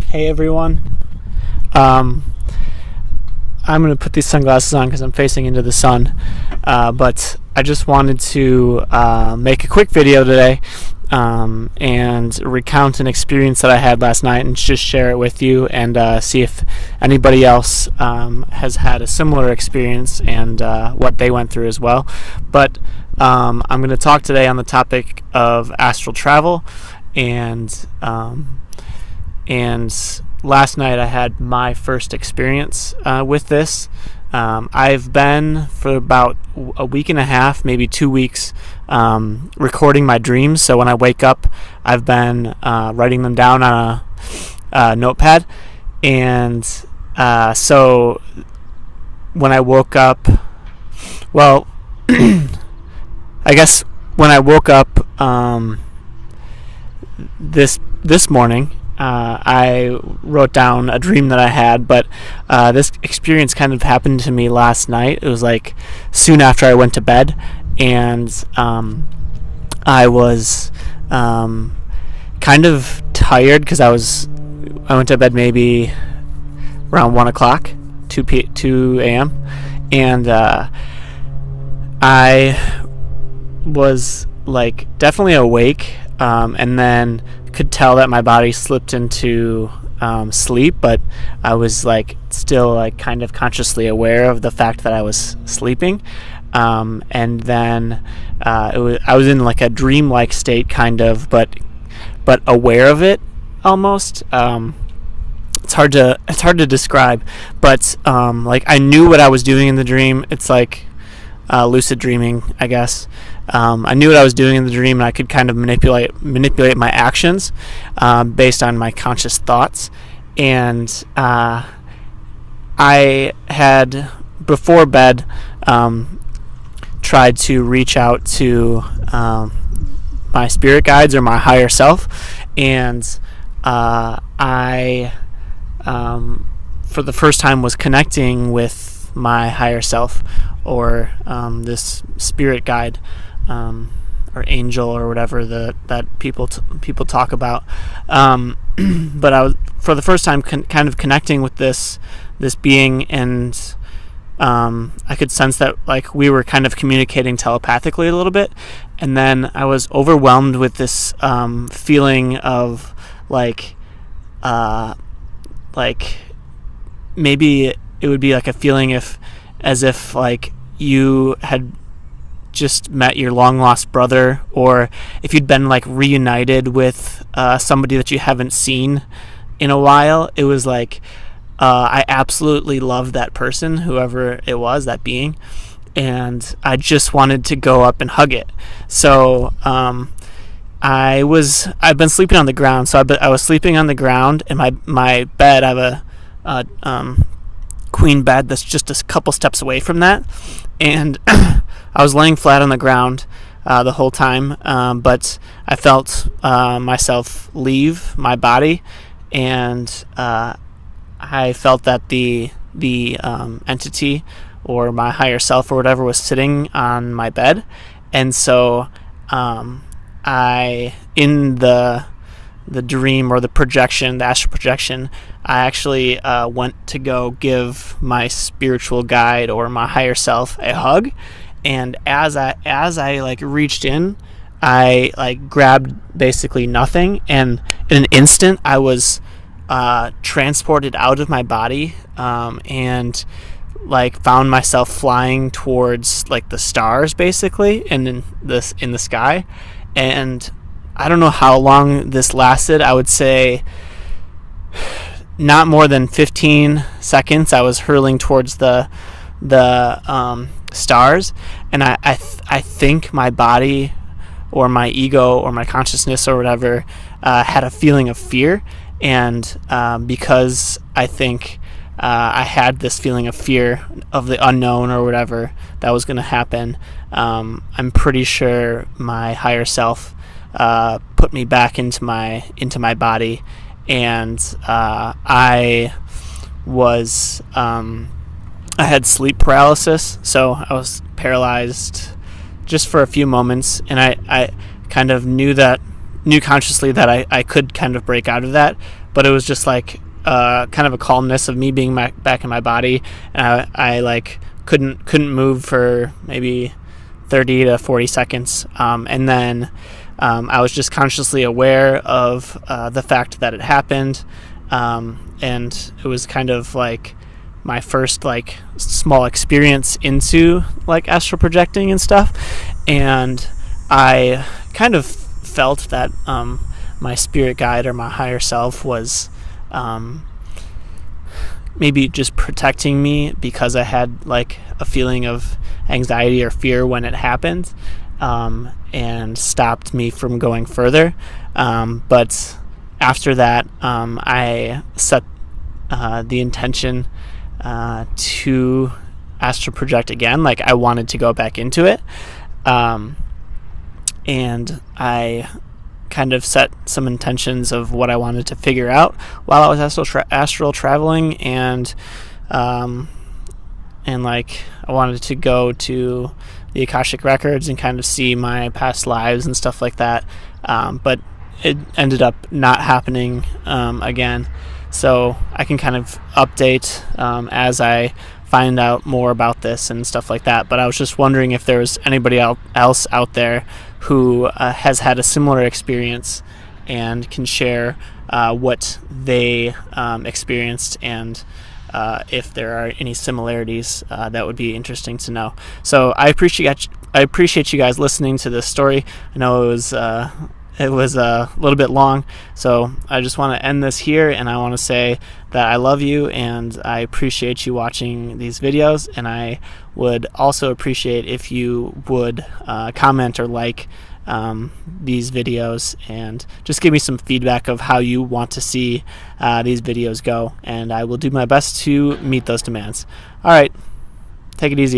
Hey everyone. I'm going to put these sunglasses on because I'm facing into the sun, but I just wanted to make a quick video today and recount an experience that I had last night and just share it with you and see if anybody else has had a similar experience and what they went through as well. But I'm going to talk today on the topic of astral travel, and last night I had my first experience with this. I've been for about a week and a half, maybe 2 weeks, recording my dreams. So when I wake up, I've been writing them down on a notepad. And so when I woke up, well, I guess when I woke up this morning, I wrote down a dream that I had, but this experience kind of happened to me last night. It was like soon after I went to bed, and I was kind of tired because I went to bed maybe around 1 o'clock, 2 a.m., and I was like definitely awake, and then could tell that my body slipped into sleep, but I was like still like kind of consciously aware of the fact that I was sleeping, and then I was in like a dream-like state kind of, but aware of it almost. It's hard to describe, but like I knew what I was doing in the dream. It's like lucid dreaming, I guess. I knew what I was doing in the dream, and I could kind of manipulate my actions based on my conscious thoughts. And I had, before bed, tried to reach out to my spirit guides or my higher self, and I for the first time was connecting with my higher self, or this spirit guide, or angel, or whatever that people talk about. But I was, for the first time, kind of connecting with this being, and I could sense that like we were kind of communicating telepathically a little bit. And then I was overwhelmed with this feeling of like maybe it would be like a feeling as if like you had just met your long lost brother, or if you'd been like reunited with somebody that you haven't seen in a while. It was like I absolutely loved that person, whoever it was, that being, and I just wanted to go up and hug it. So I've been sleeping on the ground, so I was sleeping on the ground, and my bed, I have a queen bed that's just a couple steps away from that, and I was laying flat on the ground the whole time, but I felt myself leave my body, and I felt that the entity, or my higher self or whatever, was sitting on my bed. And so I, in the dream, or the projection, the astral projection, I actually went to go give my spiritual guide or my higher self a hug. And as I like reached in, I like grabbed basically nothing, and in an instant I was transported out of my body, and like found myself flying towards like the stars, basically, and in the sky. And I don't know how long this lasted. I would say not more than 15 seconds. I was hurling towards the stars, and I think my body, or my ego, or my consciousness, or whatever, had a feeling of fear. And because I think I had this feeling of fear of the unknown, or whatever that was going to happen, I'm pretty sure my higher self put me back into my body, and I had sleep paralysis, so I was paralyzed just for a few moments, and I kind of knew consciously that I could kind of break out of that, but it was just like kind of a calmness of me being back in my body, and I like couldn't move for maybe 30 to 40 seconds, and then I was just consciously aware of the fact that it happened, and it was kind of like my first like small experience into like astral projecting and stuff, and I kind of felt that my spirit guide or my higher self was maybe just protecting me because I had like a feeling of anxiety or fear when it happened, and stopped me from going further. But after that, I set the intention to astral project again. Like I wanted to go back into it, and I kind of set some intentions of what I wanted to figure out while I was astral traveling, and like I wanted to go to the Akashic records and kind of see my past lives and stuff like that, but it ended up not happening again. So I can kind of update as I find out more about this and stuff like that. But I was just wondering if there was anybody else out there who has had a similar experience and can share what they experienced, and if there are any similarities, that would be interesting to know. So I appreciate you guys listening to this story. I know it was a little bit long, so I just want to end this here, and I want to say that I love you and I appreciate you watching these videos, and I would also appreciate if you would comment or like these videos and just give me some feedback of how you want to see these videos go, and I will do my best to meet those demands. All right, take it easy.